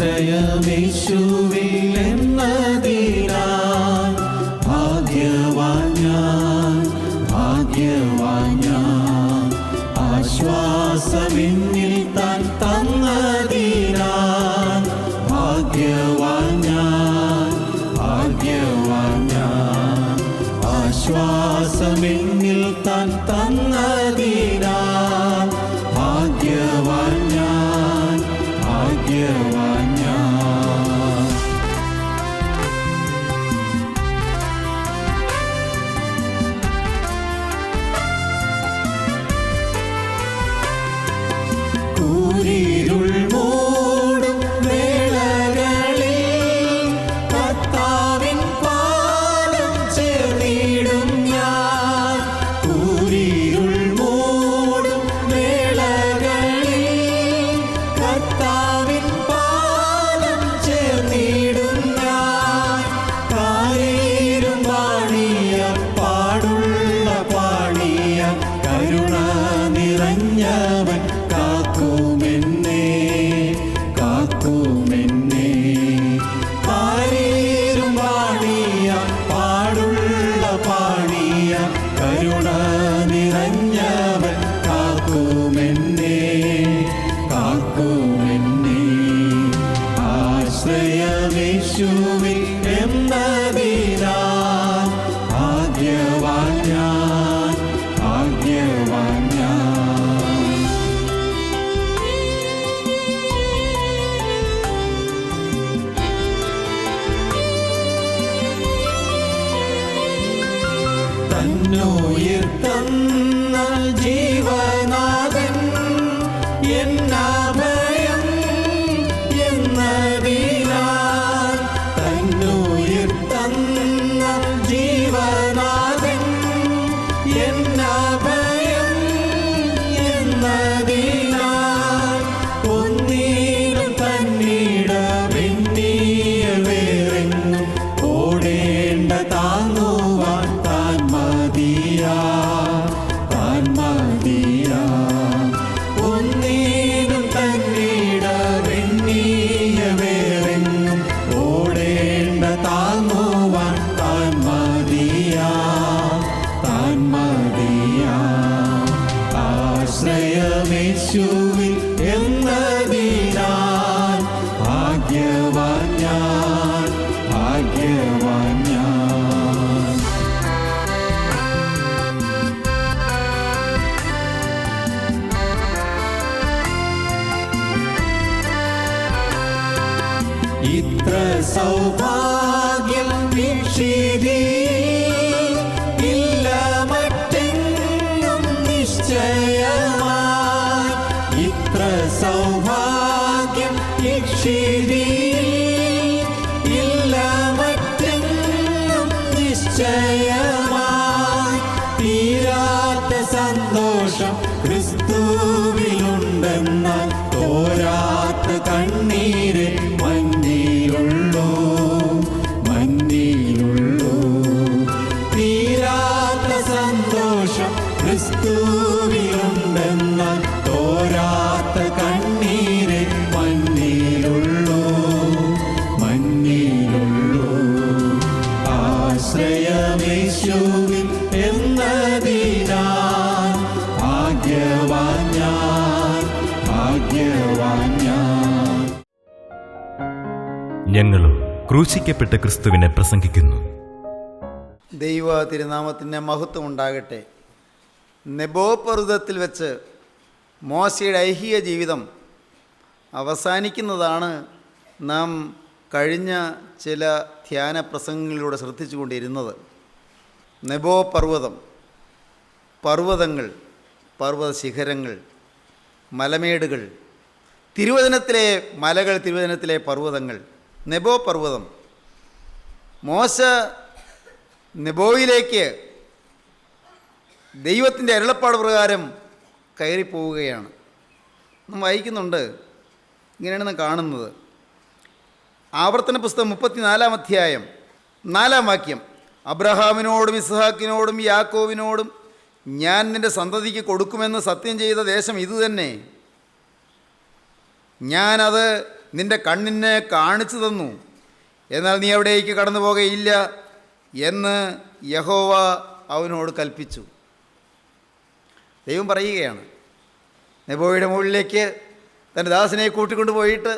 ആശ്രയമേശുവിലെന്നതിനാൽ ഭാഗ്യവാൻ ഞാൻ, ഭാഗ്യവാൻ ഞാൻ. ആശ്വാസമെന്നിൽ താൻ തന്നതിനാൽ ഭാഗ്യവാൻ ഞാൻ, ഭാഗ്യവാൻ ഞാൻ. ആശ്വാസമെന്നിൽ താൻ തന്നതിനാൽ ഭാഗ്യവാൻ ഞാൻ, ഭാഗ്യവാൻ ഞാൻ. കൂരിരുൾ മൂടും വേളകളിൽ കർത്താവിൻ പാദം ചേർന്നിടും ഞാൻ. കൂരിരുൾ മൂടും വേളകളിൽ കർത്താവിൻ പാദം ചേർന്നിടും ഞാൻ. കാരീരും പാണിയ പാടുള്ള പാണിയ കരുണ നിറഞ്ഞവൻ കാക്കുമെന്നെ, കാക്കുമെന്നെ. കാരീരും പാണിയ പാടുള്ള പാണിയ കരുണ നിറഞ്ഞവൻ കാക്കുമെന്നെ, കാക്കുമെന്നെ. ആശ്രയമേശുവിൽ എന്നതിനാൽ ഭാഗ്യവാൻ ഞാൻ, ഭാഗ്യവാൻ ഞാൻ. തന്നുയിർ തന്ന ജീവനാഥൻ എന്നഭയം എന്നതിനാൽ. തന്നുയിർ തന്ന ജീവനാഥൻ എന്നഭയം എന്നതിനാൽ. ഒന്നീടും തന്നിടമെന്നിയ വേറെങ്ങും ഓടേണ്ട താങ്ങുവാൻ താൻ മതിയാ, താൻ മതിയാ. ഒന്നീടും തന്നിടമെന്നിയ വേറെങ്ങും ഓടേണ്ട താങ്ങുവാൻ താൻ മതിയാ, താൻ മതിയാ. ആശ്രയമേശുവിൽ എന്നതിനാൽ ഭാഗ്യവാൻ ഞാൻ, ഭാഗ്യവാൻ ഞാൻ. ഇത്ര സൗഭാഗ്യം വീക്ഷിതിയിൽ ഇല്ല മറ്റെങ്ങും നിശ്ചയമായി. ഇത്ര സൗഭാഗ്യം വീക്ഷിതിയിൽ ഇല്ല മറ്റെങ്ങും നിശ്ചയമായി. തീരാത്ത സന്തോഷം ക്രിസ്തുവിലുണ്ടെന്നാൽ തോരാത്ത കണ്ണീര് മഞ്ഞിലുള്ളൂ, മഞ്ഞിലുള്ളൂ. തീരാത്ത സന്തോഷം ക്രിസ്തുവിലുണ്ടെന്നാൽ തോരാത്ത കണ്ണീര് മഞ്ഞിലുള്ളൂ, മഞ്ഞിലുള്ളൂ. ആശ്രയമേശുവിൽ എന്നതിനാൽ ഭാഗ്യവാൻ ഞാൻ, ഭാഗ്യവാൻ ഞാൻ. ഞങ്ങളും ക്രൂശിക്കപ്പെട്ട ക്രിസ്തുവിനെ പ്രസംഗിക്കുന്നു. ദൈവ തിരുനാമത്തിൻ്റെ മഹത്വം ഉണ്ടാകട്ടെ. നെബോ പർവ്വതത്തിൽ വെച്ച് മോശയുടെ ഐഹിക ജീവിതം അവസാനിക്കുന്നതാണ് നാം കഴിഞ്ഞ ചില ധ്യാന പ്രസംഗങ്ങളിലൂടെ ശ്രദ്ധിച്ചുകൊണ്ടിരുന്നത്. നെബോ പർവ്വതം, പർവ്വതങ്ങൾ, പർവ്വത ശിഖരങ്ങൾ, മലമേടുകൾ, തിരുവചനത്തിലെ മലകൾ, തിരുവചനത്തിലെ പർവ്വതങ്ങൾ. നെബോ പർവ്വതം. മോശ നെബോയിലേക്ക് ദൈവത്തിൻ്റെ അരുളപ്പാട് പ്രകാരം കയറിപ്പോവുകയാണ്. നാം വായിക്കുന്നുണ്ട്, ഇങ്ങനെയാണ് നാം കാണുന്നത്. ആവർത്തന പുസ്തകം 34 അധ്യായം 4 വാക്യം. അബ്രഹാമിനോടും ഇസ്ഹാക്കിനോടും യാക്കോവിനോടും ഞാൻ നിൻ്റെ സന്തതിക്ക് കൊടുക്കുമെന്ന് സത്യം ചെയ്ത ദേശം ഇതുതന്നെ. ഞാനത് നിന്റെ കണ്ണിന് കാണിച്ചു തന്നു, എന്നാൽ നീ അവിടേക്ക് കടന്നു പോകുകയില്ല എന്ന് യഹോവ അവനോട് കൽപ്പിച്ചു. ദൈവം പറയുകയാണ്, നെബോയുടെ മുകളിലേക്ക് തൻ്റെ ദാസനെ കൂട്ടിക്കൊണ്ട് പോയിട്ട്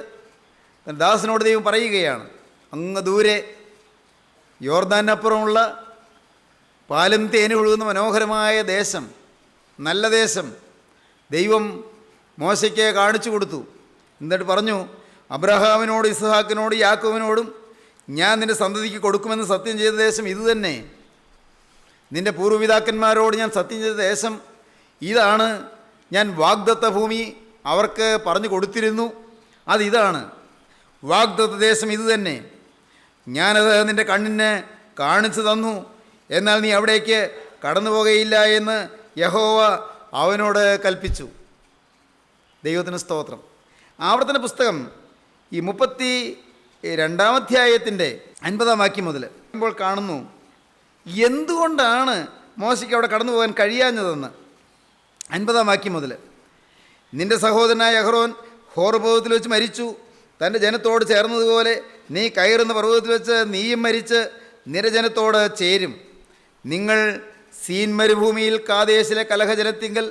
തൻ്റെ ദാസനോട് ദൈവം പറയുകയാണ്, അങ്ങ് ദൂരെ യോർദാനപ്പുറമുള്ള പാലും തേനും ഒഴുകുന്ന മനോഹരമായ ദേശം, നല്ല ദേശം ദൈവം മോശയ്ക്ക് കാണിച്ചു കൊടുത്തു. എന്നിട്ട് പറഞ്ഞു, അബ്രഹാമിനോട് ഇസ്ഹാക്കിനോട് യാക്കോബിനോടും ഞാൻ നിൻ്റെ സന്തതിക്ക് കൊടുക്കുമെന്ന് സത്യം ചെയ്ത ദേശം ഇതുതന്നെ. നിൻ്റെ പൂർവ്വപിതാക്കന്മാരോട് ഞാൻ സത്യം ചെയ്ത ദേശം ഇതാണ്. ഞാൻ വാഗ്ദത്ത ഭൂമി അവർക്ക് പറഞ്ഞു കൊടുത്തിരുന്നു, അതിതാണ്. വാഗ്ദത്ത ദേശം ഇതുതന്നെ. ഞാനത് നിൻ്റെ കണ്ണിന് കാണിച്ചു തന്നു, എന്നാൽ നീ അവിടേക്ക് കടന്നു പോകുകയില്ല എന്ന് യഹോവ അവനോട് കൽപ്പിച്ചു. ദൈവത്തിന് സ്തോത്രം. ആവർത്തന പുസ്തകം ഈ 32-ാം അധ്യായത്തിൻ്റെ 50-ാം വാക്യം മുതൽ ഇപ്പോൾ കാണുന്നു എന്തുകൊണ്ടാണ് മോശയ്ക്ക് അവിടെ കടന്നു പോകാൻ കഴിയാഞ്ഞതെന്ന്. 50-ാം വാക്യം മുതൽ, നിൻ്റെ സഹോദരനായ അഹ്റോൻ ഹോർ പർവ്വതത്തിൽ വെച്ച് മരിച്ചു, തൻ്റെ ജനത്തോട് ചേർന്നതുപോലെ നീ കയറുന്ന പർവ്വതത്തിൽ വെച്ച് നീയും മരിച്ച് നിരജനത്തോട് ചേരും. നിങ്ങൾ സീൻ മരുഭൂമിയിൽ കാദേശിലെ കലഹജലത്തിങ്കൽ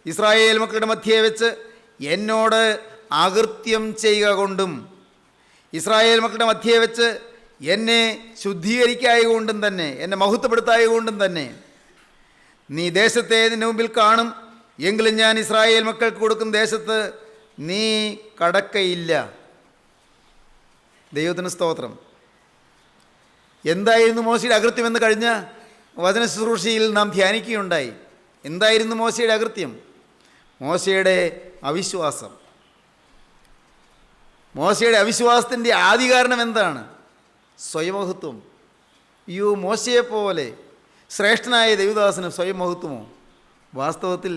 ഇസ്രായേൽ മക്കളുടെ മധ്യേ വെച്ച് എന്നോട് അകൃത്യം ചെയ്യുക കൊണ്ടും ഇസ്രായേൽ മക്കളുടെ മധ്യേ വെച്ച് എന്നെ ശുദ്ധീകരിക്കായതുകൊണ്ടും തന്നെ, എന്നെ മഹത്വപ്പെടുത്തായതുകൊണ്ടും തന്നെ നീ ദേശത്തെ നിൻ്റെ മുമ്പിൽ കാണും, എങ്കിലും ഞാൻ ഇസ്രായേൽ മക്കൾക്ക് കൊടുക്കുന്ന ദേശത്ത് നീ കടക്കയില്ല. ദൈവത്തിന് സ്തോത്രം. എന്തായിരുന്നു മോശയുടെ അകൃത്യമെന്ന് കഴിഞ്ഞ വചന ശുശ്രൂഷയിൽ നാം ധ്യാനിക്കുകയുണ്ടായി. എന്തായിരുന്നു മോശയുടെ അകൃത്യം? മോശയുടെ അവിശ്വാസം. മോശയുടെ അവിശ്വാസത്തിൻ്റെ ആദികാരണം എന്താണ്? സ്വയമഹത്വം. അയ്യോ, മോശയെപ്പോലെ ശ്രേഷ്ഠനായ ദൈവദാസന് സ്വയമഹത്വമോ? വാസ്തവത്തിൽ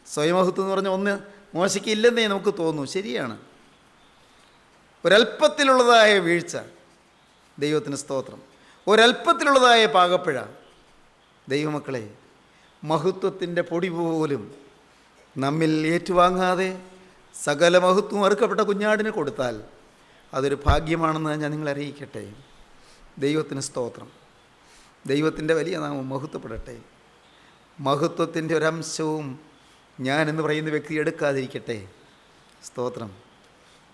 സ്വയമഹത്വം എന്ന് പറഞ്ഞ ഒന്ന് മോശയ്ക്ക് ഇല്ലെന്നേ നമുക്ക് തോന്നൂ. ശരിയാണ്, ഒരല്പത്തിലുള്ളതായ വീഴ്ച. ദൈവത്തിന് സ്തോത്രം. ഒരല്പത്തിലുള്ളതായ പാകപ്പിഴ. ദൈവമക്കളെ, മഹത്വത്തിൻ്റെ പൊടി പോലും നമ്മിൽ ഏറ്റുവാങ്ങാതെ സകല മഹത്വം അറുക്കപ്പെട്ട കുഞ്ഞാടിന് കൊടുത്താൽ അതൊരു ഭാഗ്യമാണെന്ന് ഞാൻ നിങ്ങളെ അറിയിക്കട്ടെ. ദൈവത്തിന് സ്തോത്രം. ദൈവത്തിൻ്റെ വലിയ നാമം മഹത്വപ്പെടട്ടെ. മഹത്വത്തിൻ്റെ ഒരംശവും ഞാനെന്ന് പറയുന്ന വ്യക്തി എടുക്കാതിരിക്കട്ടെ. സ്തോത്രം.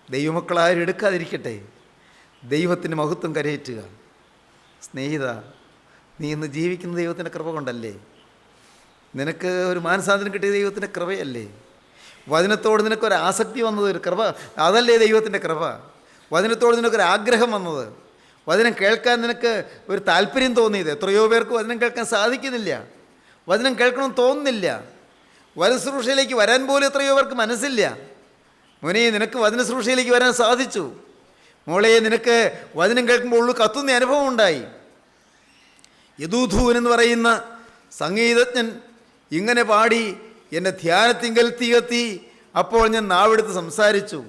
ദൈവമക്കളാരും എടുക്കാതിരിക്കട്ടെ. ദൈവത്തിൻ്റെ മഹത്വം കരയേറ്റുക. സ്നേഹിത, നീ ഇന്ന് ജീവിക്കുന്ന ദൈവത്തിൻ്റെ കൃപ കൊണ്ടല്ലേ? നിനക്ക് ഒരു മാനസാന്തരം കിട്ടിയ ദൈവത്തിൻ്റെ കൃപയല്ലേ? വചനത്തോട് നിനക്കൊരു ആസക്തി വന്നത് ഒരു കൃപ, അതല്ലേ ദൈവത്തിൻ്റെ കൃപ? വചനത്തോട് നിനക്കൊരു ആഗ്രഹം വന്നത്, വചനം കേൾക്കാൻ നിനക്ക് ഒരു താല്പര്യം തോന്നിയത്. എത്രയോ പേർക്ക് വചനം കേൾക്കാൻ സാധിക്കുന്നില്ല, വചനം കേൾക്കണമെന്ന് തോന്നുന്നില്ല. വചനശ്രൂഷയിലേക്ക് വരാൻ പോലും എത്രയോ പേർക്ക് മനസ്സില്ല. മോനെ, നിനക്ക് വചനശ്രൂഷയിലേക്ക് വരാൻ സാധിച്ചു. മോളെ, നിനക്ക് വചനം കേൾക്കുമ്പോൾ ഉള്ളു കത്തുന്ന അനുഭവം ഉണ്ടായി. യദൂഥൂൻ എന്ന് പറയുന്ന സംഗീതജ്ഞൻ ഇങ്ങനെ പാടി, എൻ്റെ ധ്യാനത്തിങ്കൽ തീ കത്തി, അപ്പോൾ ഞാൻ നാവെടുത്ത് സംസാരിച്ചു.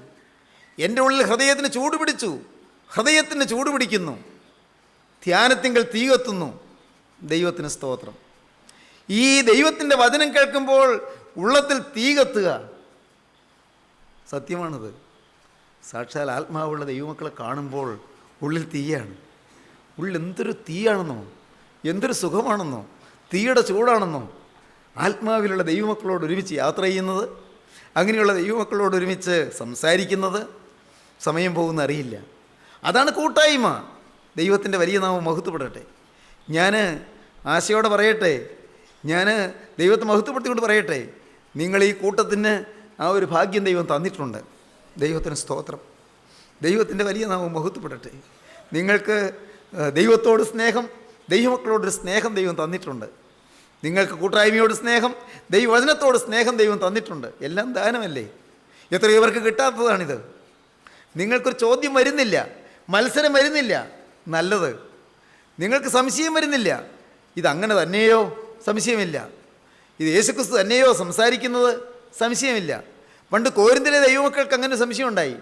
എൻ്റെ ഉള്ളിൽ ഹൃദയത്തിന് ചൂട് പിടിച്ചു. ഹൃദയത്തിന് ചൂട് പിടിക്കുന്നു. ധ്യാനത്തിങ്കൽ തീ കത്തുന്നു. ദൈവത്തിന് സ്തോത്രം. ഈ ദൈവത്തിൻ്റെ വചനം കേൾക്കുമ്പോൾ ഉള്ളത്തിൽ തീ കത്തുക സത്യമാണത്. സാക്ഷാൽ ആത്മാവുള്ള ദൈവമക്കളെ കാണുമ്പോൾ ഉള്ളിൽ തീയാണ്. ഉള്ളിൽ എന്തൊരു തീയാണെന്നോ, എന്തൊരു സുഖമാണെന്നോ, തീയുടെ ചൂടാണെന്നോ. ആത്മാവിലുള്ള ദൈവമക്കളോട് ഒരുമിച്ച് യാത്ര ചെയ്യുന്നത്, അങ്ങനെയുള്ള ദൈവമക്കളോട് ഒരുമിച്ച് സംസാരിക്കുന്നത്, സമയം പോകുന്ന അറിയില്ല. അതാണ് കൂട്ടായ്മ. ദൈവത്തിൻ്റെ വലിയ നാമം മഹത്വപ്പെടട്ടെ. ഞാൻ ആശയോടെ പറയട്ടെ, ഞാൻ ദൈവത്തെ മഹത്വപ്പെടുത്തിക്കൊണ്ട് പറയട്ടെ, നിങ്ങൾ ഈ കൂട്ടത്തിന് ആ ഒരു ഭാഗ്യം ദൈവം തന്നിട്ടുണ്ട്. ദൈവത്തിന് സ്തോത്രം. ദൈവത്തിൻ്റെ വലിയ നാമം മഹത്വപ്പെടട്ടെ. നിങ്ങൾക്ക് ദൈവത്തോട് സ്നേഹം, ദൈവമക്കളോടൊരു സ്നേഹം ദൈവം തന്നിട്ടുണ്ട്. നിങ്ങൾക്ക് കൂട്ടായ്മയോട് സ്നേഹം, ദൈവവചനത്തോട് സ്നേഹം ദൈവം തന്നിട്ടുണ്ട്. എല്ലാം ദാനമല്ലേ? എത്രയോ പേർക്ക് കിട്ടാത്തതാണിത്. നിങ്ങൾക്കൊരു ചോദ്യം വരുന്നില്ല, മത്സരം വരുന്നില്ല. നല്ലത്. നിങ്ങൾക്ക് സംശയം വരുന്നില്ല, ഇതങ്ങനെ തന്നെയോ? സംശയമില്ല. ഇത് യേശുക്രിസ്തു തന്നെയോ സംസാരിക്കുന്നത്? സംശയമില്ല. പണ്ട് കോരിന്തിലെ ദൈവമക്കൾക്ക് അങ്ങനെ സംശയം ഉണ്ടായി.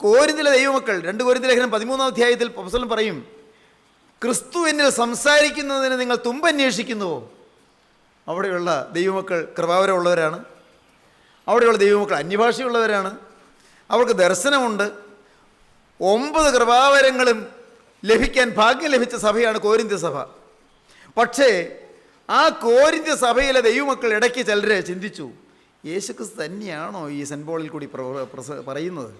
കോരിന്തിലെ ദൈവമക്കൾ 2 കൊരിന്ത്യർ ലേഖനം 13-ാം അധ്യായത്തിൽ അപ്പോസ്തലൻ പറയും, ക്രിസ്തു എന്നിൽ സംസാരിക്കുന്നതിന് നിങ്ങൾ തുമ്പന്വേഷിക്കുന്നുവോ? അവിടെയുള്ള ദൈവമക്കൾ കൃപാവരമുള്ളവരാണ്. അവിടെയുള്ള ദൈവമക്കൾ അന്യഭാഷയുള്ളവരാണ്. അവർക്ക് ദർശനമുണ്ട്. 9 കൃപാവരങ്ങളും ലഭിക്കാൻ ഭാഗ്യം ലഭിച്ച സഭയാണ് കോരിന്ത്യ സഭ. പക്ഷേ ആ കോരിന്ത്യ സഭയിലെ ദൈവമക്കൾ ഇടയ്ക്ക് ചിലർ ചിന്തിച്ചു, യേശുക്രിസ്തു തന്നെയാണോ ഈ സെൻറ്റ് പോളിൽ കൂടി പറയുന്നത്?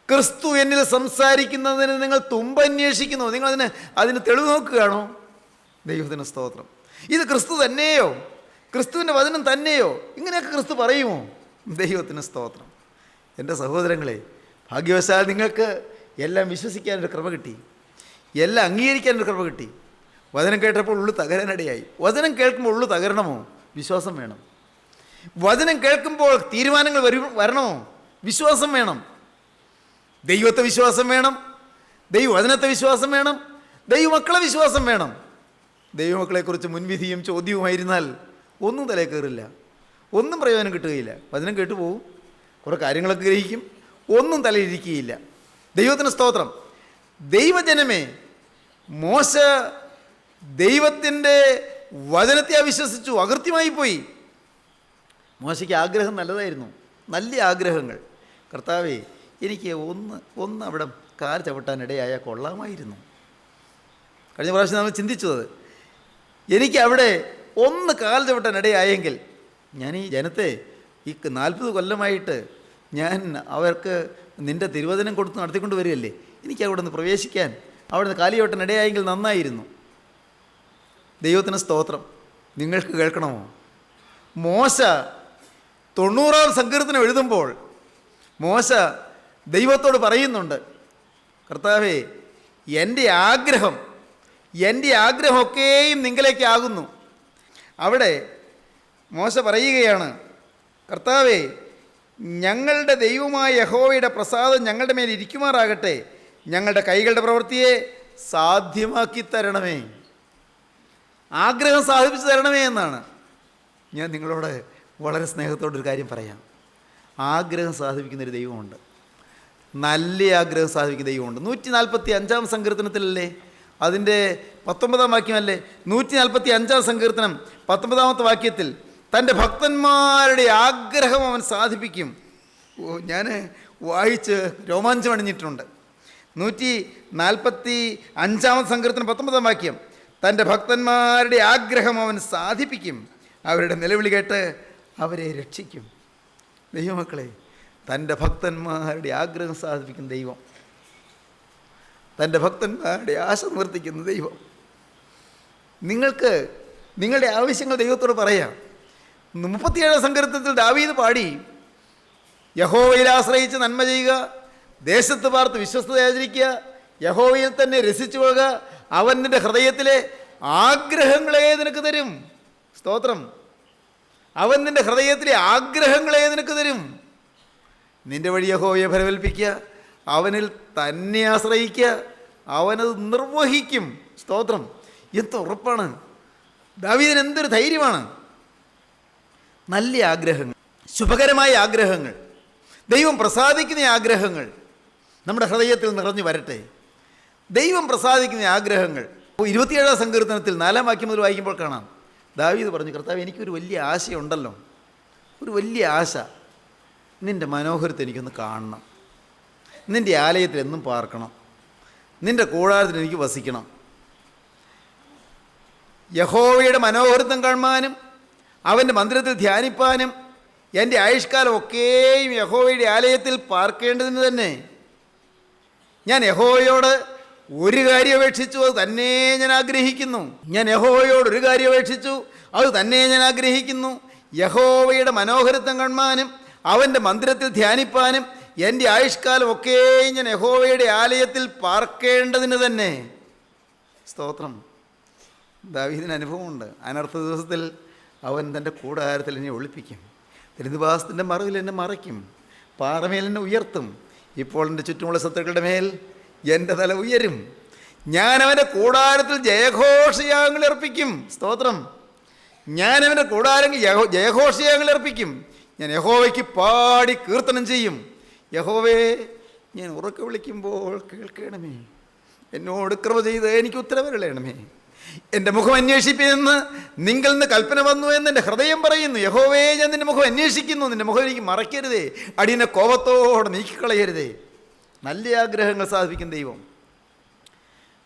ക്രിസ്തു എന്നിൽ സംസാരിക്കുന്നതിന് നിങ്ങൾ തുമ്പന്വേഷിക്കുന്നു, നിങ്ങൾ അതിന് തെളിവ് നോക്കുകയാണോ? ദൈവത്തിന് സ്തോത്രം. ഇത് ക്രിസ്തു തന്നെയോ, ക്രിസ്തുവിൻ്റെ വചനം തന്നെയോ? ഇങ്ങനെയൊക്കെ ക്രിസ്തു പറയുമോ? ദൈവത്തിന് സ്തോത്രം. എൻ്റെ സഹോദരങ്ങളെ, ഭാഗ്യവശാൽ നിങ്ങൾക്ക് എല്ലാം വിശ്വസിക്കാനൊരു കൃപ കിട്ടി, എല്ലാം അംഗീകരിക്കാനൊരു കൃപ കിട്ടി. വചനം കേട്ടപ്പോൾ ഉള്ളു തകരാനിടയായി. വചനം കേൾക്കുമ്പോൾ ഉള്ളു തകരണമോ? വിശ്വാസം വേണം. വചനം കേൾക്കുമ്പോൾ തീരുമാനങ്ങൾ വരണമോ? വിശ്വാസം വേണം. ദൈവത്തെ വിശ്വാസം വേണം, ദൈവവചനത്തെ വിശ്വാസം വേണം, ദൈവമക്കളെ വിശ്വാസം വേണം. ദൈവമക്കളെക്കുറിച്ച് മുൻവിധിയും ചോദ്യവുമായിരുന്നാൽ ഒന്നും തലേ കയറില്ല, ഒന്നും പ്രയോജനം കിട്ടുകയില്ല. വചനം കേട്ടുപോകും, കുറേ കാര്യങ്ങളൊക്കെ ഗ്രഹിക്കും, ഒന്നും തലയിരിക്കുകയില്ല. ദൈവത്തിന് സ്തോത്രം. ദൈവജനമേ, മോശ ദൈവത്തിൻ്റെ വചനത്തെ അവിശ്വസിച്ചു, അകൃത്യമായി പോയി. മോശയ്ക്ക് ആഗ്രഹം നല്ലതായിരുന്നു, നല്ല ആഗ്രഹങ്ങൾ. കർത്താവേ, എനിക്ക് ഒന്ന് അവിടെ കാൽ ചവിട്ടാനിടയായാൽ കൊള്ളാമായിരുന്നു. കഴിഞ്ഞ പ്രാവശ്യം നമ്മൾ ചിന്തിച്ചത്, എനിക്ക് അവിടെ ഒന്ന് കാൽ ചവിട്ടാനിടയായെങ്കിൽ ഞാൻ ഈ ജനത്തെ ഈ 40 കൊല്ലമായിട്ട് ഞാൻ അവർക്ക് നിൻ്റെ തിരുവചനം കൊടുത്ത് നടത്തിക്കൊണ്ട് വരികയല്ലേ, എനിക്ക് അവിടെ നിന്ന് പ്രവേശിക്കാൻ, അവിടെ നിന്ന് കാലി ചവിട്ടാനിടയായെങ്കിൽ നന്നായിരുന്നു. ദൈവത്തിന് സ്തോത്രം. നിങ്ങൾക്ക് കേൾക്കണമോ? മോശ 90-ാം സങ്കീർത്തനം എഴുതുമ്പോൾ മോശ ദൈവത്തോട് പറയുന്നുണ്ട്, കർത്താവേ, എൻ്റെ ആഗ്രഹമൊക്കെയും നിങ്ങളിലേക്കാകുന്നു. അവിടെ മോശ പറയുകയാണ്, കർത്താവേ, ഞങ്ങളുടെ ദൈവമായ യഹോവയുടെ പ്രസാദം ഞങ്ങളുടെ മേൽ ഇരിക്കുമാറാകട്ടെ, ഞങ്ങളുടെ കൈകളുടെ പ്രവൃത്തിയെ സാധ്യമാക്കി തരണമേ. ആഗ്രഹം സാധിപ്പിച്ചു തരണമേ എന്നാണ്. ഞാൻ നിങ്ങളോട് വളരെ സ്നേഹത്തോടൊരു കാര്യം പറയാം. ആഗ്രഹം സാധിപ്പിക്കുന്നൊരു ദൈവമുണ്ട്, നല്ല ആഗ്രഹം സാധിക്കുന്ന ദൈവമുണ്ട്. 145-ാം സങ്കീർത്തനത്തിലല്ലേ, അതിൻ്റെ 19-ാം വാക്യമല്ലേ, 145-ാം സങ്കീർത്തനം 19-ാമത്തെ വാക്യത്തിൽ തൻ്റെ ഭക്തന്മാരുടെ ആഗ്രഹം അവൻ സാധിപ്പിക്കും. ഞാൻ വായിച്ച് രോമാഞ്ചമണിഞ്ഞിട്ടുണ്ട്. 145-ാമത്തെ സങ്കീർത്തനം 19-ാം വാക്യം, തൻ്റെ ഭക്തന്മാരുടെ ആഗ്രഹം അവൻ സാധിപ്പിക്കും, അവരുടെ നിലവിളി കേട്ട് അവരെ രക്ഷിക്കും. ദൈവമക്കളെ, തൻ്റെ ഭക്തന്മാരുടെ ആഗ്രഹം സാധിപ്പിക്കുന്ന ദൈവം, തൻ്റെ ഭക്തന്മാരുടെ ആശ നിവർത്തിക്കുന്ന ദൈവം. നിങ്ങൾക്ക് നിങ്ങളുടെ ആവശ്യങ്ങൾ ദൈവത്തോട് പറയാം. 37-ാം സങ്കീർത്തനത്തിൽ ദാവീദ് പാടി, യഹോവയിൽ ആശ്രയിച്ച് നന്മ ചെയ്യുക, ദേശത്ത് പാർത്ത് വിശ്വസ്തത ആചരിക്കുക, യഹോവയിൽ തന്നെ രസിച്ചു കൊള്ളുക, അവൻ നിൻ്റെ ഹൃദയത്തിലെ ആഗ്രഹങ്ങളെ നിനക്ക് തരും. സ്തോത്രം. അവൻ നിൻ്റെ ഹൃദയത്തിലെ ആഗ്രഹങ്ങളെ നിനക്ക് തരും. നിൻ്റെ വഴി യഹോവയെ ഫലമേൽപ്പിക്കുക, അവനിൽ തന്നെ ആശ്രയിക്കുക, അവനത് നിർവഹിക്കും. സ്തോത്രം. എന്ത് ഉറപ്പാണ്! ദാവീദിന് എന്തൊരു ധൈര്യമാണ്! നല്ല ആഗ്രഹങ്ങൾ, ശുഭകരമായ ആഗ്രഹങ്ങൾ, ദൈവം പ്രസാദിക്കുന്ന ആഗ്രഹങ്ങൾ നമ്മുടെ ഹൃദയത്തിൽ നിറഞ്ഞു വരട്ടെ. ദൈവം പ്രസാദിക്കുന്ന ആഗ്രഹങ്ങൾ 27-ാം സങ്കീർത്തനത്തിൽ 4-ാം വാക്യം മുതൽ വായിക്കുമ്പോൾ കാണാം. ദാവീദ് പറഞ്ഞു, കർത്താവ്, എനിക്കൊരു വലിയ ആശയുണ്ടല്ലോ, ഒരു വലിയ ആശ. നിൻ്റെ മനോഹരത്തെ എനിക്കൊന്ന് കാണണം, നിൻ്റെ ആലയത്തിൽ എന്നും പാർക്കണം, നിൻ്റെ കൂടാരത്തിൽ എനിക്ക് വസിക്കണം. യഹോവയുടെ മനോഹരത്വം കാണുവാനും അവൻ്റെ മന്ദിരത്തിൽ ധ്യാനിപ്പാനും എൻ്റെ ആയുഷ്കാലം ഒക്കെയും യഹോവയുടെ ആലയത്തിൽ പാർക്കേണ്ടതിന് തന്നെ ഞാൻ യഹോവയോട് ഒരു കാര്യം അപേക്ഷിച്ചു, അത് തന്നെ ഞാൻ ആഗ്രഹിക്കുന്നു. ഞാൻ യഹോവയോട് ഒരു കാര്യം അപേക്ഷിച്ചു, അത് തന്നെ ഞാൻ ആഗ്രഹിക്കുന്നു. യഹോവയുടെ മനോഹരത്വം കാണുവാനും അവൻ്റെ മന്ദിരത്തിൽ ധ്യാനിപ്പാനും എൻ്റെ ആയുഷ്കാലം ഒക്കെയും ഞാൻ യഹോവയുടെ ആലയത്തിൽ പാർക്കേണ്ടതിന് തന്നെ. സ്തോത്രം. ദാവീദിന് അനുഭവമുണ്ട്. അനർത്ഥ ദിവസത്തിൽ അവൻ തൻ്റെ കൂടാരത്തിൽ എന്നെ ഒളിപ്പിക്കും, തിരുനിവാസത്തിൻ്റെ മറവിൽ എന്നെ മറയ്ക്കും, പാറമേൽ എന്നെ ഉയർത്തും. ഇപ്പോൾ എൻ്റെ ചുറ്റുമുള്ള ശത്രുക്കളുടെ മേൽ എൻ്റെ തല ഉയരും. ഞാൻ അവൻ്റെ കൂടാരത്തിൽ ജയഘോഷയാഗങ്ങൾ അർപ്പിക്കും. സ്തോത്രം. ഞാൻ അവൻ്റെ കൂടാരങ്ങൾ ജയഘോഷയാഗങ്ങൾ അർപ്പിക്കും. ഞാൻ യഹോവയ്ക്ക് പാടി കീർത്തനം ചെയ്യും. യഹോവേ, ഞാൻ ഉറക്കെ വിളിക്കുമ്പോൾ കേൾക്കണമേ, എന്നോട് കൃപ ചെയ്ത് എനിക്ക് ഉത്തരവരുളയണമേ. എൻ്റെ മുഖം അന്വേഷിപ്പിയെന്ന് നിങ്ങൾ നിന്ന് കൽപ്പന വന്നു എന്ന് എൻ്റെ ഹൃദയം പറയുന്നു. യഹോവേ, ഞാൻ നിൻ്റെ മുഖം അന്വേഷിക്കുന്നു, നിൻ്റെ മുഖം എനിക്ക് മറയ്ക്കരുതേ, അടിയനെ കോപത്തോടെ നീക്കിക്കളയരുതേ. നല്ല ആഗ്രഹങ്ങൾ സാധിക്കും ദൈവം.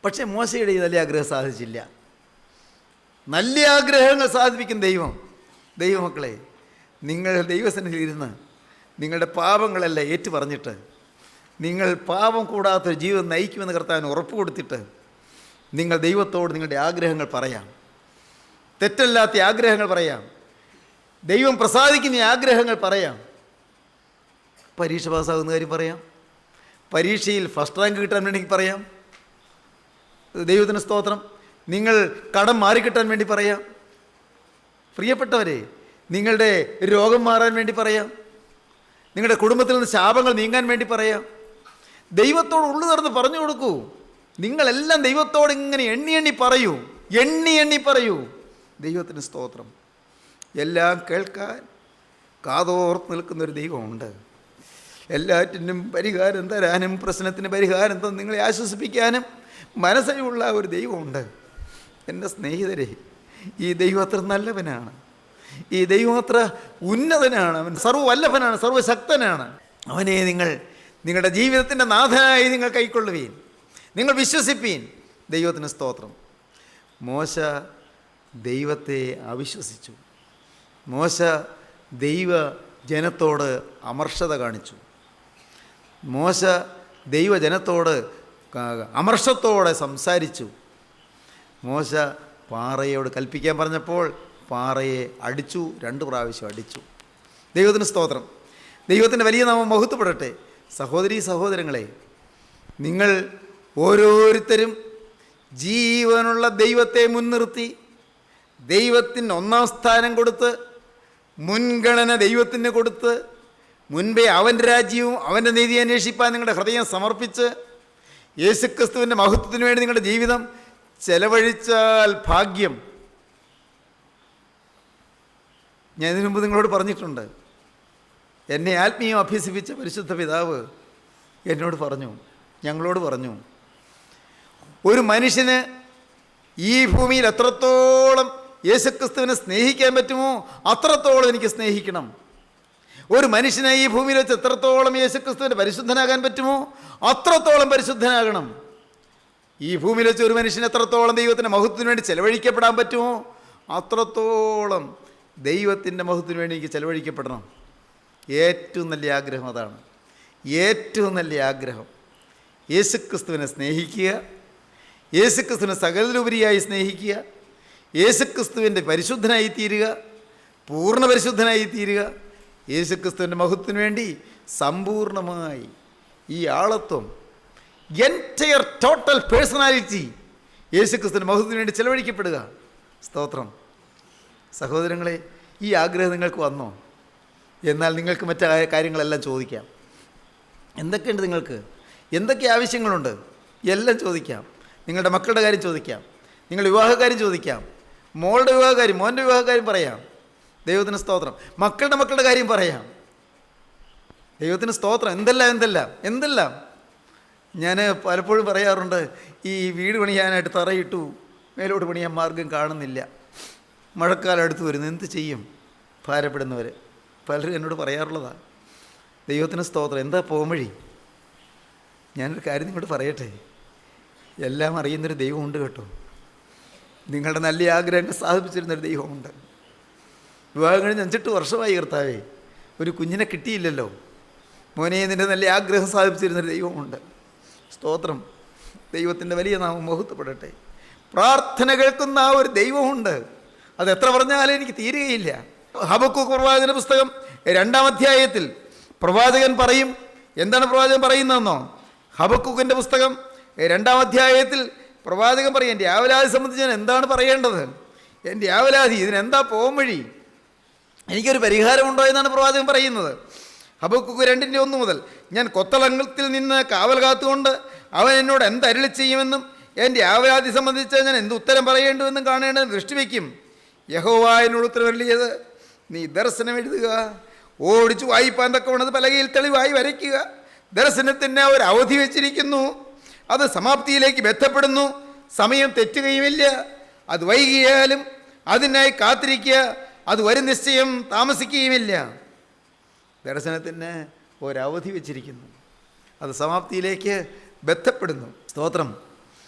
പക്ഷേ മോശയുടെ ഈ നല്ല ആഗ്രഹം സാധിച്ചില്ല. നല്ല ആഗ്രഹങ്ങൾ സാധിപ്പിക്കും ദൈവം. ദൈവമക്കളെ, നിങ്ങൾ ദൈവസന്നിധിയിൽ ഇരുന്ന് നിങ്ങളുടെ പാപങ്ങളെല്ലാം ഏറ്റു പറഞ്ഞിട്ട് നിങ്ങൾ പാപം കൂടാത്തൊരു ജീവിതം നയിക്കുമെന്ന് കർത്താവിന് ഉറപ്പ് കൊടുത്തിട്ട് നിങ്ങൾ ദൈവത്തോട് നിങ്ങളുടെ ആഗ്രഹങ്ങൾ പറയാം. തെറ്റല്ലാത്ത ആഗ്രഹങ്ങൾ പറയാം. ദൈവം പ്രസാദിക്കുന്ന ആഗ്രഹങ്ങൾ പറയാം. പരീക്ഷ പാസ്സാകുന്ന കാര്യം പറയാം. പരീക്ഷയിൽ ഫസ്റ്റ് റാങ്ക് കിട്ടാൻ വേണ്ടി പറയാം. ദൈവത്തിന് സ്തോത്രം. നിങ്ങൾ കടം മാറിക്കിട്ടാൻ വേണ്ടി പറയാം. പ്രിയപ്പെട്ടവരെ, നിങ്ങളുടെ രോഗം മാറാൻ വേണ്ടി പറയാം. നിങ്ങളുടെ കുടുംബത്തിൽ നിന്ന് ശാപങ്ങൾ നീങ്ങാൻ വേണ്ടി പറയാം. ദൈവത്തോട് ഉള്ളു തുറന്ന് പറഞ്ഞു കൊടുക്കൂ. നിങ്ങളെല്ലാം ദൈവത്തോട് ഇങ്ങനെ എണ്ണി എണ്ണി പറയൂ. എണ്ണി എണ്ണി പറയൂ. ദൈവത്തിന് സ്തോത്രം. എല്ലാം കേൾക്കാൻ കാതോർത്ത് നിൽക്കുന്നൊരു ദൈവമുണ്ട്. എല്ലാറ്റിനും പരിഹാരം തരാനും പ്രശ്നത്തിന് പരിഹാരം തന്ന് നിങ്ങളെ ആശ്വസിപ്പിക്കാനും മനസ്സിലുള്ള ഒരു ദൈവമുണ്ട്. എൻ്റെ സ്നേഹിതരെ, ഈ ദൈവം അത്ര നല്ലവനാണ്. ഈ ദൈവം അത്ര ഉന്നതനാണ്. അവൻ സർവ്വവല്ലഭനാണ്, സർവ്വശക്തനാണ്. അവനെ നിങ്ങളുടെ ജീവിതത്തിൻ്റെ നാഥനായി നിങ്ങൾ കൈക്കൊള്ളുവീൻ. നിങ്ങൾ വിശ്വസിപ്പീൻ. ദൈവത്തിന് സ്തോത്രം. മോശ ദൈവത്തെ അവിശ്വസിച്ചു. മോശ ദൈവ ജനത്തോട് അമർഷത കാണിച്ചു. മോശ ദൈവജനത്തോട് അമർഷത്തോടെ സംസാരിച്ചു. മോശ പാറയോട് കൽപ്പിക്കാൻ പറഞ്ഞപ്പോൾ പാറയെ അടിച്ചു. 2 പ്രാവശ്യം അടിച്ചു. ദൈവത്തിന് സ്തോത്രം. ദൈവത്തിൻ്റെ വലിയ നാമം മഹത്വപ്പെടട്ടെ. സഹോദരീ സഹോദരങ്ങളെ, നിങ്ങൾ ഓരോരുത്തരും ജീവനുള്ള ദൈവത്തെ മുൻനിർത്തി ദൈവത്തിന് 1ാം സ്ഥാനം കൊടുത്ത് മുൻഗണന ദൈവത്തിന് കൊടുത്ത് മുൻപേ അവൻ്റെ രാജ്യവും അവൻ്റെ നീതി അന്വേഷിപ്പാൻ നിങ്ങളുടെ ഹൃദയം സമർപ്പിച്ച് യേശുക്രിസ്തുവിൻ്റെ മഹത്വത്തിന് വേണ്ടി നിങ്ങളുടെ ജീവിതം ചെലവഴിച്ചാൽ ഭാഗ്യം. ഞാൻ ഇതിനു മുമ്പ് നിങ്ങളോട് പറഞ്ഞിട്ടുണ്ട്. എന്നെ ആത്മീയം അഭ്യസിപ്പിച്ച പരിശുദ്ധ പിതാവ് എന്നോട് പറഞ്ഞു, ഞങ്ങളോട് പറഞ്ഞു, ഒരു മനുഷ്യന് ഈ ഭൂമിയിൽ എത്രത്തോളം യേശുക്രിസ്തുവിനെ സ്നേഹിക്കാൻ പറ്റുമോ അത്രത്തോളം എനിക്ക് സ്നേഹിക്കണം. ഒരു മനുഷ്യനെ ഈ ഭൂമിയിൽ വെച്ച് എത്രത്തോളം യേശുക്രിസ്തുവിൻ്റെ പരിശുദ്ധനാകാൻ പറ്റുമോ അത്രത്തോളം പരിശുദ്ധനാകണം. ഈ ഭൂമിയിൽ വെച്ച് ഒരു മനുഷ്യന് എത്രത്തോളം ദൈവത്തിൻ്റെ മഹത്വത്തിന് വേണ്ടി ചെലവഴിക്കപ്പെടാൻ പറ്റുമോ അത്രത്തോളം ദൈവത്തിൻ്റെ മഹത്വത്തിന് വേണ്ടി എനിക്ക് ചെലവഴിക്കപ്പെടണം. ഏറ്റവും നല്ല ആഗ്രഹം അതാണ്. ഏറ്റവും നല്ല ആഗ്രഹം യേശുക്രിസ്തുവിനെ സ്നേഹിക്കുക, യേശുക്രിസ്തുവിനെ സകലത്തിലുപരിയായി സ്നേഹിക്കുക, യേശുക്രിസ്തുവിൻ്റെ പരിശുദ്ധനായി തീരുക, പൂർണ്ണ പരിശുദ്ധനായി തീരുക, യേശുക്രിസ്തുവിൻ്റെ മഹത്വത്തിന് വേണ്ടി സമ്പൂർണമായി ഈ ആളത്വം, എൻറ്റയർ ടോട്ടൽ പേഴ്സണാലിറ്റി യേശുക്രിസ്തുവിൻ്റെ മഹത്വത്തിന് വേണ്ടി ചെലവഴിക്കപ്പെടുക. സ്തോത്രം. സഹോദരങ്ങളെ, ഈ ആഗ്രഹം നിങ്ങൾക്ക് വന്നോ? എന്നാൽ നിങ്ങൾക്ക് മറ്റു കാര്യങ്ങളെല്ലാം ചോദിക്കാം. എന്തൊക്കെയുണ്ട് നിങ്ങൾക്ക്? എന്തൊക്കെ ആവശ്യങ്ങളുണ്ട്? എല്ലാം ചോദിക്കാം. നിങ്ങളുടെ മക്കളുടെ കാര്യം ചോദിക്കാം, നിങ്ങളുടെ വിവാഹകാര്യം ചോദിക്കാം, മോളുടെ വിവാഹകാര്യം, മോൻ്റെ വിവാഹകാര്യം പറയാം. ദൈവത്തിന് സ്തോത്രം. മക്കളുടെ കാര്യം പറയാം. ദൈവത്തിന് സ്തോത്രം. എന്തെല്ലാം ഞാൻ പലപ്പോഴും പറയാറുണ്ട്, ഈ വീട് പണിയാനായിട്ട് തറയിട്ടു, മേലോട്ട് പണിയാൻ മാർഗം കാണുന്നില്ല, മഴക്കാലം അടുത്ത് വരുന്നു, എന്ത് ചെയ്യും? ഭാരപ്പെടുന്നവർ പലരും എന്നോട് പറയാറുള്ളതാണ്. ദൈവത്തിന് സ്തോത്രം. എന്താ പോംവഴി? ഞാനൊരു കാര്യം നിങ്ങളോട് പറയട്ടെ. എല്ലാം അറിയുന്നൊരു ദൈവമുണ്ട് കേട്ടോ. നിങ്ങളുടെ നല്ല ആഗ്രഹങ്ങൾ സാധിപ്പിച്ചിരുന്നൊരു ദൈവമുണ്ട്. വിവാഹം കഴിഞ്ഞ് 5-8 വർഷമായി കർത്താവേ, ഒരു കുഞ്ഞിനെ കിട്ടിയില്ലല്ലോ. മോനെ, നിൻ്റെ നല്ല ആഗ്രഹം സാധിപ്പിച്ചിരുന്നൊരു ദൈവമുണ്ട്. സ്തോത്രം. ദൈവത്തിൻ്റെ വലിയ നാമം മഹത്വപ്പെടട്ടെ. പ്രാർത്ഥന കേൾക്കുന്ന ആ ഒരു ദൈവമുണ്ട്. അതെത്ര പറഞ്ഞാലും എനിക്ക് തീരുകയില്ല. ഹബക്കൂക്ക് പ്രവാചകൻ്റെ പുസ്തകം 2-ാം അധ്യായത്തിൽ പ്രവാചകൻ പറയും. എന്താണ് പ്രവാചകൻ പറയുന്നതെന്നോ? ഹബക്കൂക്കിൻ്റെ പുസ്തകം 2-ാം അധ്യായത്തിൽ പ്രവാചകൻ പറയും, എൻ്റെ ആവലാതി സംബന്ധിച്ച് ഞാൻ എന്താണ് പറയേണ്ടത്? എൻ്റെ ആവലാതി, ഇതിനെന്താ പോംവഴി? എനിക്കൊരു പരിഹാരമുണ്ടോ എന്നാണ് പ്രവാചകൻ പറയുന്നത്. ഹബക്കൂക്ക് 2:1 മുതൽ, ഞാൻ കൊത്തളത്തിൽ നിന്ന് കാവൽ കാത്തുകൊണ്ട് അവൻ എന്നോട് എന്തരുളി ചെയ്യുമെന്നും എൻ്റെ ആവലാതി സംബന്ധിച്ച് ഞാൻ എന്ത് ഉത്തരം പറയേണ്ടുവെന്നും കാണേണ്ടത് ദൃഷ്ടിവെക്കും. യഹോവ എന്നോട് ഉത്തരവരുളിയത്, നീ ദർശനം എഴുതുക, ഓടിച്ചു വായിപ്പാൻ തക്കവണ്ണത് പലകയിൽ തെളിവായി വരയ്ക്കുക. ദർശനത്തിന് ഒരു അവധി വെച്ചിരിക്കുന്നു, അത് സമാപ്തിയിലേക്ക് ബന്ധപ്പെടുന്നു, സമയം തെറ്റുകയുമില്ല. അത് വൈകിയാലും അതിനായി കാത്തിരിക്കുക, അത് വരും നിശ്ചയം താമസിക്കുകയുമില്ല. ദർശനത്തിന് ഒരവധി വെച്ചിരിക്കുന്നു. അത് സമാപ്തിയിലേക്ക് ബന്ധപ്പെടുന്നു. സ്തോത്രം.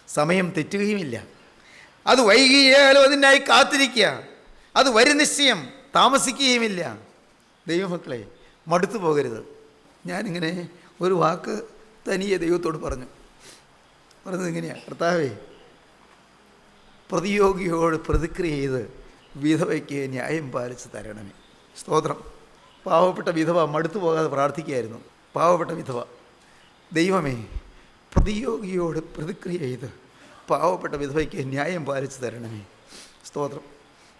സമയം തെറ്റുകയുമില്ല. അത് വൈകിയാലും അതിനായി കാത്തിരിക്കുക. അത് വരും നിശ്ചയം, താമസിക്കുകയുമില്ല. ദൈവമക്കളെ, മടുത്തു പോകരുത്. ഞാനിങ്ങനെ ഒരു വാക്ക് തനിയെ ദൈവത്തോട് പറഞ്ഞത് ഇങ്ങനെയാണ്: കർത്താവേ, പ്രതിയോഗിയോട് പ്രതിക്രിയ ചെയ്ത് വിധവയ്ക്ക് ന്യായം പാലിച്ച് തരണമേ. സ്തോത്രം. പാവപ്പെട്ട വിധവ മടുത്തു പോകാതെ പ്രാർത്ഥിക്കുകയായിരുന്നു. പാവപ്പെട്ട വിധവ, ദൈവമേ, പ്രതിയോഗിയോട് പ്രതിക്രിയ ചെയ്ത് പാവപ്പെട്ട വിധവയ്ക്ക് ന്യായം പാലിച്ച് തരണമേ. സ്തോത്രം.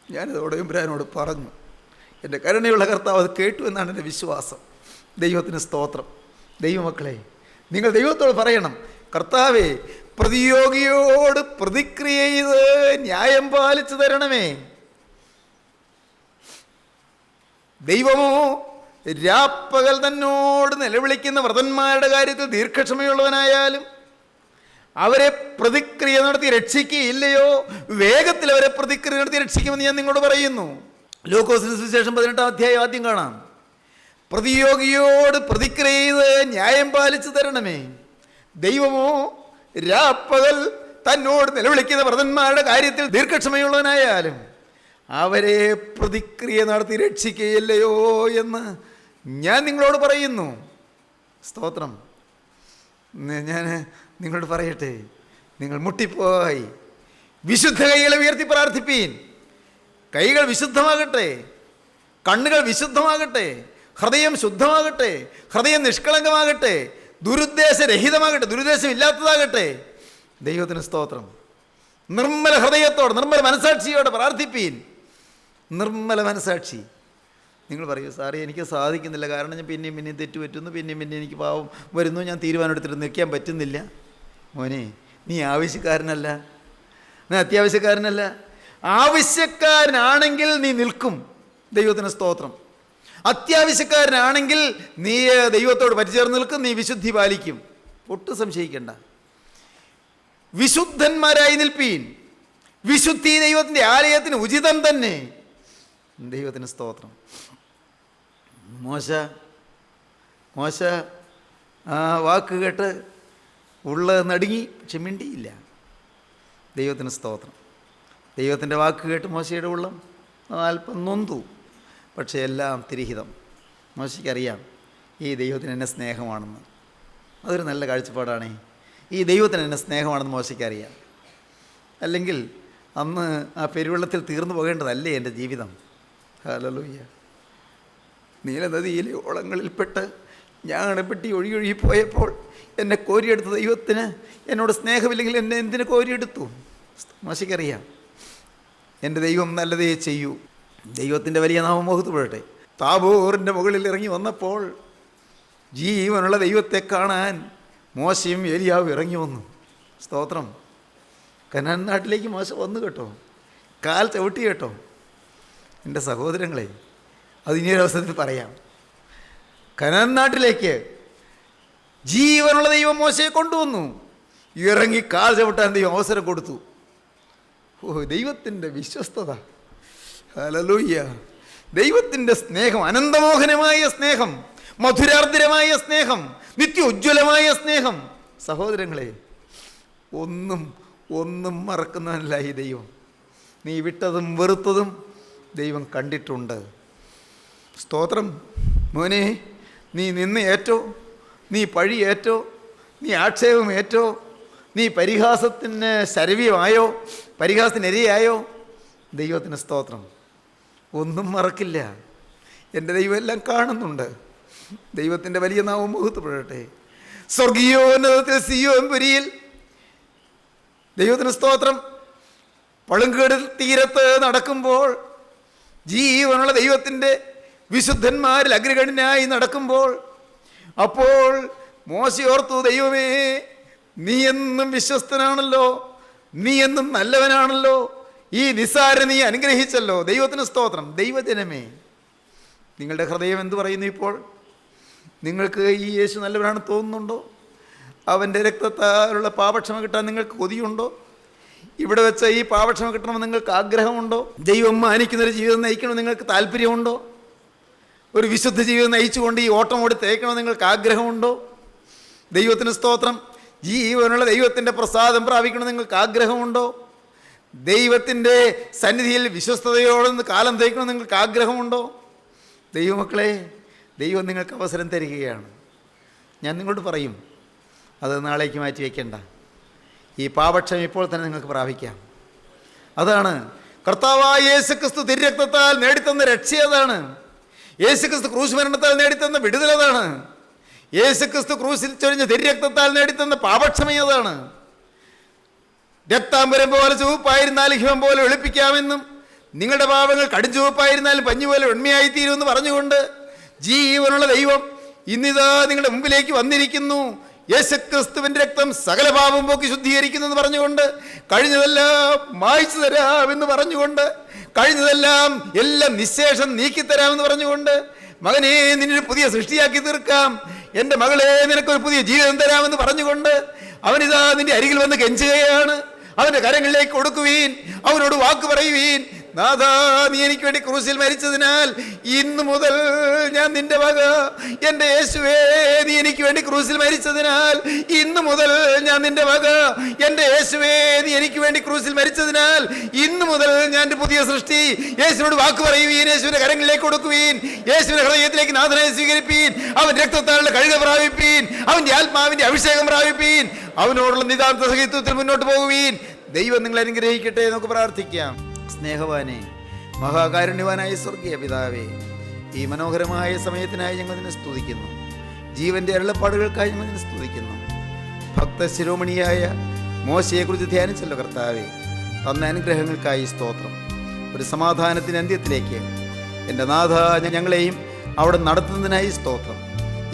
ഞാനിതോടെ എമ്പുരാനോട് പറഞ്ഞു. എൻ്റെ കരുണയുള്ള കർത്താവ് അത് കേട്ടു എന്നാണ് എൻ്റെ വിശ്വാസം. ദൈവത്തിന് സ്തോത്രം. ദൈവമക്കളെ, നിങ്ങൾ ദൈവത്തോട് പറയണം: കർത്താവേ, പ്രതിയോഗിയോട് പ്രതിക്രിയ ചെയ്ത് ന്യായം പാലിച്ചു തരണമേ. ദൈവമോ രാപ്പകൽ തന്നോട് നിലവിളിക്കുന്ന വ്രതന്മാരുടെ കാര്യത്തിൽ ദീർഘക്ഷമയുള്ളവനായാലും അവരെ പ്രതിക്രിയ നടത്തി രക്ഷിക്കുകയില്ലയോ? വേഗത്തിൽ അവരെ പ്രതിക്രിയ നടത്തി രക്ഷിക്കുമെന്ന് ഞാൻ നിങ്ങളോട് പറയുന്നു. ലൂക്കോസിന് സുവിശേഷം 18-ാം അധ്യായം ആദ്യം കാണാം. പ്രതിയോഗിയോട് പ്രതിക്രിയ ചെയ്ത് ന്യായം പാലിച്ചു തരണമേ. ദൈവമോ രാപ്പകൽ തന്നോട് നിലവിളിക്കുന്ന വ്രതന്മാരുടെ കാര്യത്തിൽ ദീർഘക്ഷമയുള്ളവനായാലും അവരെ പ്രതിക്രിയ നടത്തി രക്ഷിക്കുകയില്ലയോ എന്ന് ഞാൻ നിങ്ങളോട് പറയുന്നു. സ്തോത്രം. ഞാൻ നിങ്ങളോട് പറയട്ടെ, നിങ്ങൾ മുട്ടിപ്പോയി. വിശുദ്ധ കൈകളെ ഉയർത്തി പ്രാർത്ഥിപ്പീൻ. കൈകൾ വിശുദ്ധമാകട്ടെ, കണ്ണുകൾ വിശുദ്ധമാകട്ടെ, ഹൃദയം ശുദ്ധമാകട്ടെ, ഹൃദയം നിഷ്കളങ്കമാകട്ടെ, ദുരുദ്ദേശരഹിതമാകട്ടെ, ദുരുദ്ദേശം ഇല്ലാത്തതാകട്ടെ. ദൈവത്തിന് സ്തോത്രം. നിർമ്മല ഹൃദയത്തോടെ, നിർമ്മല മനസാക്ഷിയോടെ പ്രാർത്ഥിപ്പീൻ. നിർമ്മല മനസാക്ഷി. നിങ്ങൾ പറയൂ, സാറേ എനിക്ക് സാധിക്കുന്നില്ല, കാരണം ഞാൻ പിന്നെയും തെറ്റ് പറ്റുന്നു, പിന്നെയും എനിക്ക് പാവം വരുന്നു, ഞാൻ തീരുമാനം എടുത്തിട്ട് നിൽക്കാൻ പറ്റുന്നില്ല. മോനെ, നീ ആവശ്യക്കാരനല്ല, നീ അത്യാവശ്യക്കാരനല്ല. ആവശ്യക്കാരനാണെങ്കിൽ നീ നിൽക്കും. ദൈവത്തിന് സ്തോത്രം. അത്യാവശ്യക്കാരനാണെങ്കിൽ നീ ദൈവത്തോട് പറ്റിച്ചേർന്ന് നിൽക്കും, നീ വിശുദ്ധി പാലിക്കും. ഒട്ടും സംശയിക്കേണ്ട. വിശുദ്ധന്മാരായി നിൽപ്പീൻ. വിശുദ്ധി ദൈവത്തിൻ്റെ ആലയത്തിന് ഉചിതം തന്നെ. ദൈവത്തിന് സ്തോത്രം. മോശ ആ വാക്ക് കേട്ട് ഉള്ളത് നടുങ്ങി, പക്ഷെ മിണ്ടിയില്ല. ദൈവത്തിന് സ്തോത്രം. ദൈവത്തിൻ്റെ വാക്ക് കേട്ട് മോശയുടെ ഉള്ളം അല്പം നൊന്തു, പക്ഷേ എല്ലാം തിരിഹിതം. മോശയ്ക്കറിയാം ഈ ദൈവത്തിന് എന്നെ സ്നേഹമാണെന്ന്. അതൊരു നല്ല കാഴ്ചപ്പാടാണ്. ഈ ദൈവത്തിന് എന്നെ സ്നേഹമാണെന്ന് മോശയ്ക്കറിയാം. അല്ലെങ്കിൽ അന്ന് ആ പെരുവെള്ളത്തിൽ തീർന്നു പോകേണ്ടതല്ലേ എൻ്റെ ജീവിതം. ഹല്ലേലൂയ. നീലനദിയിലെ ഓളങ്ങളിൽപ്പെട്ട് ഞാണപ്പെട്ടി ഒഴുകി പോയപ്പോൾ എന്നെ കോരിയെടുത്ത ദൈവത്തിന് എന്നോട് സ്നേഹമില്ലെങ്കിൽ എന്നെ എന്തിനു കോരിയെടുത്തു? മോശയ്ക്കറിയാം എൻ്റെ ദൈവം നല്ലതേ ചെയ്യൂ. ദൈവത്തിൻ്റെ വലിയ നാമം മഹത്വപ്പെടട്ടെ. താബോറിൻ്റെ മുകളിൽ ഇറങ്ങി വന്നപ്പോൾ ജീവനുള്ള ദൈവത്തെ കാണാൻ മോശയും ഏലിയാവും ഇറങ്ങി വന്നു. സ്തോത്രം. കനാൻ നാട്ടിലേക്ക് മോശ വന്നു കേട്ടോ, കാൽ ചവിട്ടി കേട്ടോ. എൻ്റെ സഹോദരങ്ങളെ, അത് ഇനിയൊരു അവസരത്തിൽ പറയാം. കനാൻ നാട്ടിലേക്ക് ജീവനുള്ള ദൈവം മോശയെ കൊണ്ടുവന്നു. ഇറങ്ങി കാൽ ചവിട്ടാൻ ദൈവം അവസരം കൊടുത്തു. ദൈവത്തിൻ്റെ വിശ്വസ്തത. ഹല്ലേലൂയ. ദൈവത്തിൻ്റെ സ്നേഹം, അനന്തമോഹനമായ സ്നേഹം, മധുരാർദ്രമായ സ്നേഹം, നിത്യോജ്വലമായ സ്നേഹം. സഹോദരങ്ങളെ, ഒന്നും മറക്കുന്നതല്ല ഈ ദൈവം. നീ വിട്ടതും വെറുത്തതും ദൈവം കണ്ടിട്ടുണ്ട്. സ്തോത്രം. മോനെ, നീ നിന്ന് ഏറ്റോ, നീ പഴി ഏറ്റോ, നീ ആക്ഷേപം ഏറ്റോ, നീ പരിഹാസത്തിന് ശരവ്യമായോ, പരിഹാസത്തിനിരയായോ, ദൈവത്തിന് സ്തോത്രം. ഒന്നും മറക്കില്ല. എൻ്റെ ദൈവം എല്ലാം കാണുന്നുണ്ട്. ദൈവത്തിൻ്റെ വലിയ നാമം മഹത്വപ്പെടട്ടെ. സ്വർഗീയോന്നതത്തിൽ സിയോൻപുരിയിൽ ദൈവത്തിന് സ്തോത്രം. പളുങ്കടൽ തീരത്ത് നടക്കുമ്പോൾ, ജീവനുള്ള ദൈവത്തിൻ്റെ വിശുദ്ധന്മാരിൽ അഗ്രഗണ്യനായി നടക്കുമ്പോൾ, അപ്പോൾ മോശയോർത്തു, ദൈവമേ, നീ എന്നും വിശ്വസ്തനാണല്ലോ, നീ എന്നും നല്ലവനാണല്ലോ, ഈ നിസ്സാര നീ അനുഗ്രഹിച്ചല്ലോ. ദൈവത്തിന് സ്തോത്രം. ദൈവജനമേ, നിങ്ങളുടെ ഹൃദയം എന്തു പറയുന്നു ഇപ്പോൾ? നിങ്ങൾക്ക് ഈ യേശു നല്ലവനാണെന്ന് തോന്നുന്നുണ്ടോ? അവൻ്റെ രക്തത്താലുള്ള പാപക്ഷമ കിട്ടാൻ നിങ്ങൾക്ക് കൊതിയുണ്ടോ? ഇവിടെ വെച്ച് ഈ പാപക്ഷമ കിട്ടണമെന്ന് നിങ്ങൾക്ക് ആഗ്രഹമുണ്ടോ? ദൈവം മാനിക്കുന്നൊരു ജീവിതം നയിക്കണമെന്ന് നിങ്ങൾക്ക് താല്പര്യമുണ്ടോ? ഒരു വിശുദ്ധ ജീവിതം നയിച്ചുകൊണ്ട് ഈ ഓട്ടം ഓടി തേക്കണമെന്ന് നിങ്ങൾക്ക് ആഗ്രഹമുണ്ടോ? ദൈവത്തിന് സ്തോത്രം. ജീവനുള്ള ദൈവത്തിൻ്റെ പ്രസാദം പ്രാപിക്കണം നിങ്ങൾക്ക് ആഗ്രഹമുണ്ടോ? ദൈവത്തിൻ്റെ സന്നിധിയിൽ വിശ്വസ്തയോടെ കാലം തയ്ക്കണം നിങ്ങൾക്ക് ആഗ്രഹമുണ്ടോ? ദൈവമക്കളെ, ദൈവം നിങ്ങൾക്ക് അവസരം തരികയാണ്. ഞാൻ നിങ്ങളോട് പറയും, അത് നാളേക്ക് മാറ്റി വയ്ക്കേണ്ട. ഈ പാപക്ഷമ ഇപ്പോൾ തന്നെ നിങ്ങൾക്ക് പ്രാപിക്കാം. അതാണ് കർത്താവായ യേശുക്രിസ്തു തിരുരക്തത്താൽ നേടിത്തന്ന രക്ഷ. അതാണ് യേശുക്രിസ്തു ക്രൂശ് മരണത്താൽ നേടിത്തന്ന വിടുതലതാണ്. യേശുക്രിസ്തു ക്രൂശിൽ ചൊരിഞ്ഞ തിരുരക്തത്താൽ നേടിത്തന്ന പാപക്ഷമയതാണ്. രക്താംബരം പോലെ ചുവപ്പായിരുന്നാലും ഹിമം പോലെ വെളുപ്പിക്കാമെന്നും നിങ്ങളുടെ പാപങ്ങൾ കടും ചുവപ്പായിരുന്നാലും പഞ്ഞുപോലെ വെണ്മയായിത്തീരുമെന്ന് പറഞ്ഞുകൊണ്ട് ജീവനുള്ള ദൈവം ഇന്നിതാ നിങ്ങളുടെ മുമ്പിലേക്ക് വന്നിരിക്കുന്നു. യേശുക്രിസ്തുവിൻ്റെ രക്തം സകല പാപം പോക്കി ശുദ്ധീകരിക്കുന്നു എന്ന് പറഞ്ഞുകൊണ്ട്, കഴിഞ്ഞതെല്ലാം മായ്ച്ചു തരാമെന്ന് പറഞ്ഞുകൊണ്ട്, കഴിഞ്ഞതെല്ലാം എല്ലാം നിശേഷം നീക്കിത്തരാമെന്ന് പറഞ്ഞുകൊണ്ട്, മകനെ നിന്നൊരു പുതിയ സൃഷ്ടിയാക്കി തീർക്കാം, എൻ്റെ മകളെ നിനക്കൊരു പുതിയ ജീവിതം തരാമെന്ന് പറഞ്ഞുകൊണ്ട് അവനിതാ നിന്റെ അരികിൽ വന്ന് കെഞ്ചുകയാണ്. അവൻ്റെ കരങ്ങളിലേക്ക് കൊടുക്കുവീൻ, അവനോട് വാക്ക് പറയുവീൻ. നാഥാ, നീ എനിക്ക് വേണ്ടി ക്രൂശിൽ മരിച്ചതിനാൽ ഇന്നു മുതൽ ഞാൻ നിന്റെ വക. എൻ്റെ യേശുവേ, നീ എനിക്ക് വേണ്ടി ക്രൂശിൽ മരിച്ചതിനാൽ ഇന്നു മുതൽ ഞാൻ നിന്റെ വക. എൻ്റെ യേശുവേ, നീ എനിക്ക് വേണ്ടി ക്രൂശിൽ മരിച്ചതിനാൽ ഇന്നു മുതൽ ഞാൻ പുതിയ സൃഷ്ടി. യേശുവിനോട് വാക്ക് പറയുവീൻ, യേശുവിന്റെ കരങ്ങളിലേക്ക് കൊടുക്കുവീൻ, യേശുവിന്റെ ഹൃദയത്തിലേക്ക് നാഥനെ സ്വീകരിപ്പീൻ, അവൻ രക്തത്താലുള്ള കഴുക പ്രാപിപ്പീൻ, അവൻ്റെ ആത്മാവിൻ്റെ അഭിഷേകം പ്രാപിപ്പീൻ, അവനോടുള്ള നിതാന്ത സഹിത്വത്തിൽ മുന്നോട്ട് പോകുവീൻ. ദൈവം നിങ്ങളെ അനുഗ്രഹിക്കട്ടെ. നമുക്ക് പ്രാർത്ഥിക്കാം. സ്നേഹവാനെ, മഹാകാരുണ്യവാനായ സ്വർഗീയ പിതാവേ, ഈ മനോഹരമായ സമയത്തിനായി ഞങ്ങൾ നിന്നെ സ്തുതിക്കുന്നു. ജീവൻ്റെ അരുളപ്പാടുകൾക്കായി ഞങ്ങൾ നിന്നെ സ്തുതിക്കുന്നു. ഭക്തശിരോമണിയായ മോശയെക്കുറിച്ച് ധ്യാനിച്ചല്ലോ കർത്താവേ, തന്ന അനുഗ്രഹങ്ങൾക്കായി സ്തോത്രം. ഒരു സമാധാനത്തിൻ്റെ അന്ത്യത്തിലേക്ക് എൻ്റെ നാഥ ഞങ്ങളെയും അവിടെ നടത്തുന്നതിനായി സ്തോത്രം.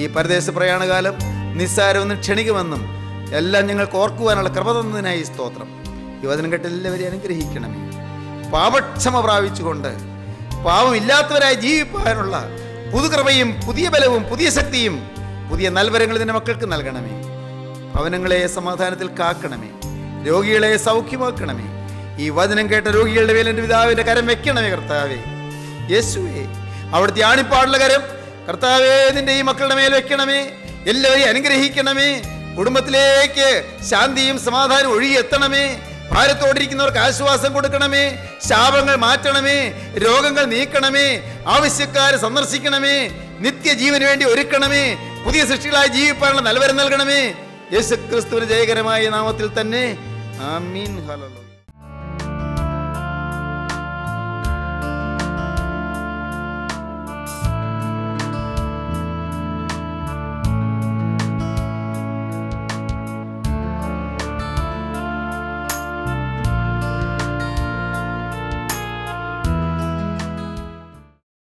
ഈ പരദേശ പ്രയാണകാലം നിസ്സാരമെന്നും ക്ഷണികമെന്നും എല്ലാം ഞങ്ങൾക്ക് ഓർക്കുവാനുള്ള കൃപ തന്നതിനായി സ്തോത്രം. ഈ വചനം കേട്ട് എല്ലാവരെയും അനുഗ്രഹിക്കണമേ. പാപക്ഷമ പ്രാപിച്ചുകൊണ്ട് പാപമില്ലാത്തവരായി ജീവിപ്പാനുള്ള പുതുകൃപയും പുതിയ ബലവും പുതിയ ശക്തിയും പുതിയ നൽവരങ്ങൾ നിന്റെ മക്കൾക്ക് നൽകണമേ. ഭവനങ്ങളെ സമാധാനത്തിൽ കാക്കണമേ. രോഗികളെ സൗഖ്യമാക്കണമേ. ഈ വചനം കേട്ട രോഗികളുടെ മേൽ എൻ്റെ പിതാവിൻ്റെ കരം വെക്കണമേ കർത്താവേ. യേശുവേ, അവിടുത്തെ ആണിപ്പാടുള്ള കരം കർത്താവേ നിന്റെ ഈ മക്കളുടെ മേൽ വെക്കണമേ. എല്ലാവരെയും അനുഗ്രഹിക്കണമേ. കുടുംബത്തിലേക്ക് ശാന്തിയും സമാധാനവും ഒഴുകിയെത്തണമേ. ഭാരത്തോടിരിക്കുന്നവർക്ക് ആശ്വാസം കൊടുക്കണമേ. ശാപങ്ങൾ മാറ്റണമേ. രോഗങ്ങൾ നീക്കണമേ. ആവശ്യക്കാരെ സന്ദർശിക്കണമേ. നിത്യജീവന് വേണ്ടി ഒരുക്കണമേ. പുതിയ സൃഷ്ടികളായി ജീവിക്കാനുള്ള നൽവരം നൽകണമേ. യേശുക്രിസ്തുവിന്റെ ജയകരമായ നാമത്തിൽ തന്നെ ആമീൻ. ഹല്ലേലൂയ.